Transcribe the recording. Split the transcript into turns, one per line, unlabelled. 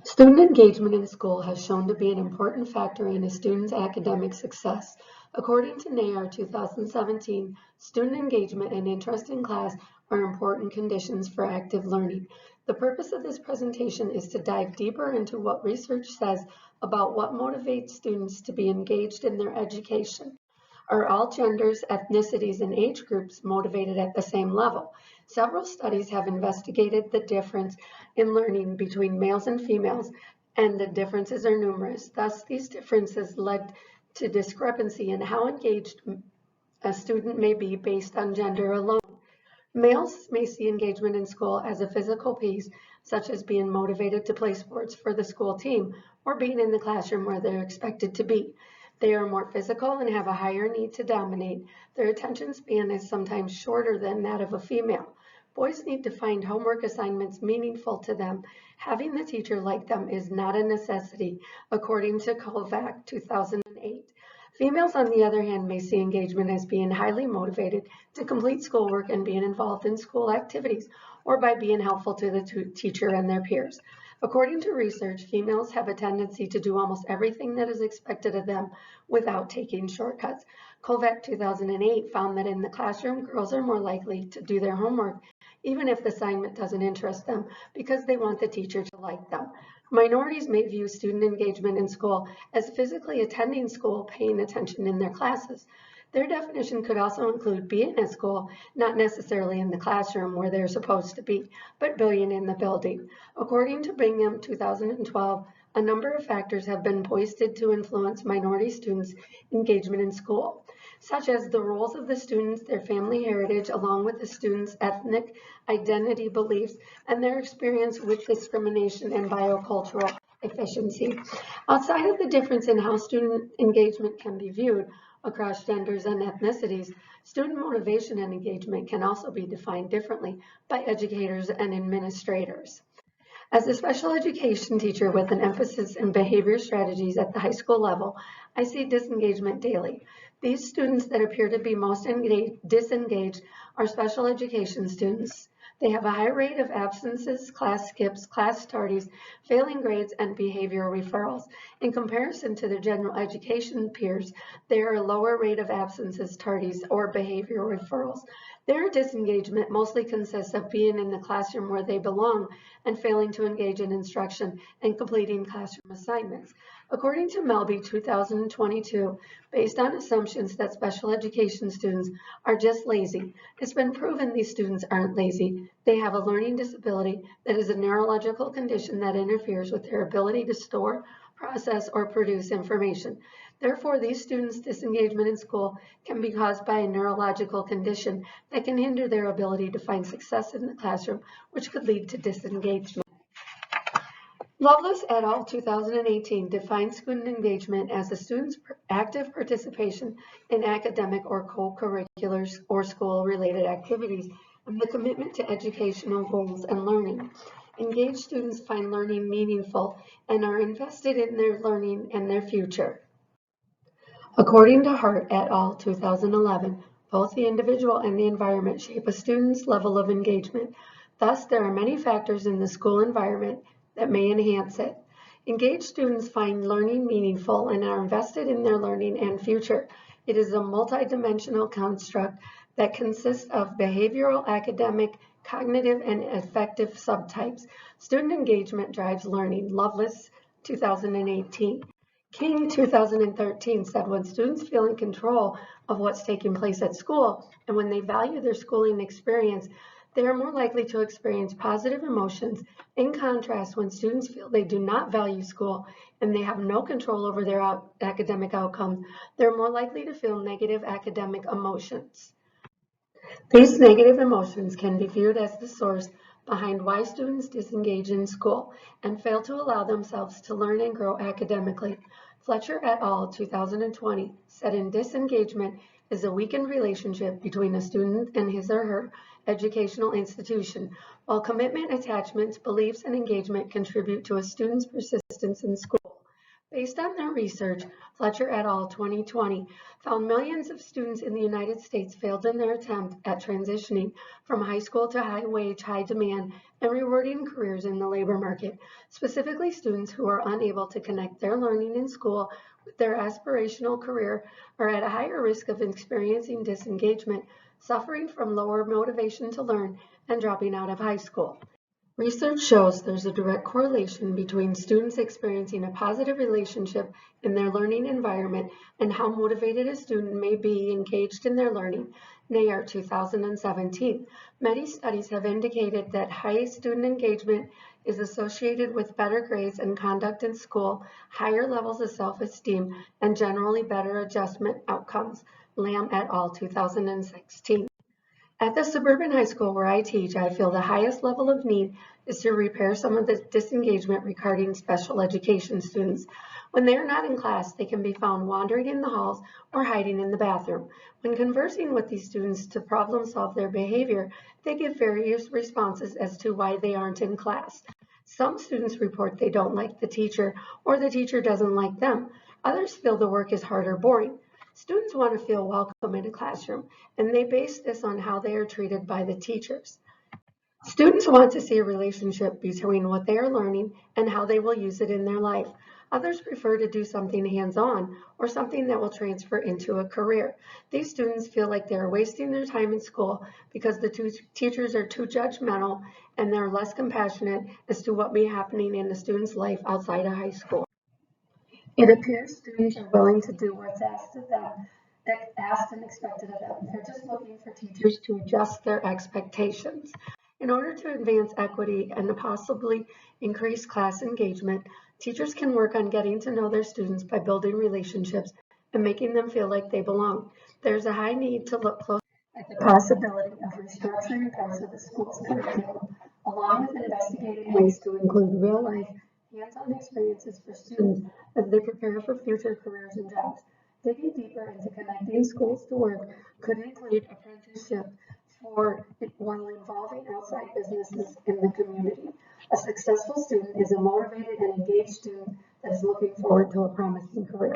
Student engagement in school has shown to be an important factor in a student's academic success. According to NAER 2017, student engagement and interest in class are important conditions for active learning. The purpose of this presentation is to dive deeper into what research says about what motivates students to be engaged in their education. Are all genders, ethnicities, and age groups motivated at the same level? Several studies have investigated the difference in learning between males and females, and the differences are numerous. Thus, these differences led to discrepancy in how engaged a student may be based on gender alone. Males may see engagement in school as a physical piece, such as being motivated to play sports for the school team or being in the classroom where they're expected to be. They are more physical and have a higher need to dominate. Their attention span is sometimes shorter than that of a female. Boys need to find homework assignments meaningful to them. Having the teacher like them is not a necessity, according to Kovac 2008. Females, on the other hand, may see engagement as being highly motivated to complete schoolwork and being involved in school activities, or by being helpful to the teacher and their peers. According to research, females have a tendency to do almost everything that is expected of them without taking shortcuts. Kovac 2008 found that in the classroom, girls are more likely to do their homework, even if the assignment doesn't interest them, because they want the teacher to like them. Minorities may view student engagement in school as physically attending school, paying attention in their classes. Their definition could also include being at school, not necessarily in the classroom where they're supposed to be, but being in the building. According to Bingham 2012, a number of factors have been posted to influence minority students' engagement in school, such as the roles of the students, their family heritage, along with the students' ethnic identity beliefs, and their experience with discrimination and biocultural efficiency. Outside of the difference in how student engagement can be viewed across genders and ethnicities, student motivation and engagement can also be defined differently by educators and administrators. As a special education teacher with an emphasis in behavior strategies at the high school level, I see disengagement daily. These students that appear to be most disengaged are special education students. They have a high rate of absences, class skips, class tardies, failing grades, and behavioral referrals. In comparison to their general education peers, they are a lower rate of absences, tardies, or behavioral referrals. Their disengagement mostly consists of being in the classroom where they belong and failing to engage in instruction and completing classroom assignments. According to Melby 2022, based on assumptions that special education students are just lazy, it's been proven these students aren't lazy. They have a learning disability that is a neurological condition that interferes with their ability to store, process, or produce information. Therefore, these students' disengagement in school can be caused by a neurological condition that can hinder their ability to find success in the classroom, which could lead to disengagement. Lovelace et al. 2018 defines student engagement as a student's active participation in academic or co-curricular or school-related activities and the commitment to educational goals and learning. Engaged students find learning meaningful and are invested in their learning and their future. According to Hart et al. 2011, both the individual and the environment shape a student's level of engagement. Thus, there are many factors in the school environment that may enhance it. Engaged students find learning meaningful and are invested in their learning and future. It is a multidimensional construct that consists of behavioral, academic, cognitive, and affective subtypes. Student engagement drives learning. Lovelace, 2018. King 2013 said when students feel in control of what's taking place at school and when they value their schooling experience, they are more likely to experience positive emotions. In contrast, when students feel they do not value school and they have no control over their academic outcomes, they're more likely to feel negative academic emotions. These negative emotions can be viewed as the source behind why students disengage in school and fail to allow themselves to learn and grow academically. Fletcher et al. 2020 said in disengagement is a weakened relationship between a student and his or her educational institution, while commitment, attachments, beliefs, and engagement contribute to a student's persistence in school. Based on their research, Fletcher et al. 2020 found millions of students in the United States failed in their attempt at transitioning from high school to high-wage, high-demand, and rewarding careers in the labor market, specifically students who are unable to connect their learning in school with their aspirational career are at a higher risk of experiencing disengagement, suffering from lower motivation to learn, and dropping out of high school. Research shows there's a direct correlation between students experiencing a positive relationship in their learning environment and how motivated a student may be engaged in their learning. NAER 2017. Many studies have indicated that high student engagement is associated with better grades and conduct in school, higher levels of self-esteem, and generally better adjustment outcomes. Lamb et al. 2016. At the suburban high school where I teach, I feel the highest level of need is to repair some of the disengagement regarding special education students. When they are not in class, they can be found wandering in the halls or hiding in the bathroom. When conversing with these students to problem solve their behavior, they give various responses as to why they aren't in class. Some students report they don't like the teacher or the teacher doesn't like them. Others feel the work is hard or boring. Students want to feel welcome in a classroom, and they base this on how they are treated by the teachers. Students want to see a relationship between what they are learning and how they will use it in their life. Others prefer to do something hands-on or something that will transfer into a career. These students feel like they are wasting their time in school because the teachers are too judgmental and they're less compassionate as to what may be happening in a student's life outside of high school. It appears students are willing to do what's asked of them, asked and expected of them. They're just looking for teachers to adjust their expectations. In order to advance equity and to possibly increase class engagement, teachers can work on getting to know their students by building relationships and making them feel like they belong. There's a high need to look closely at the possibility of restructuring parts of the school's curriculum, along with investigating ways to include real-life, hands-on experiences for students as they prepare for future careers and jobs. Digging deeper into connecting schools to work could include apprenticeship while involving outside businesses in the community. A successful student is a motivated and engaged student that is looking forward to a promising career.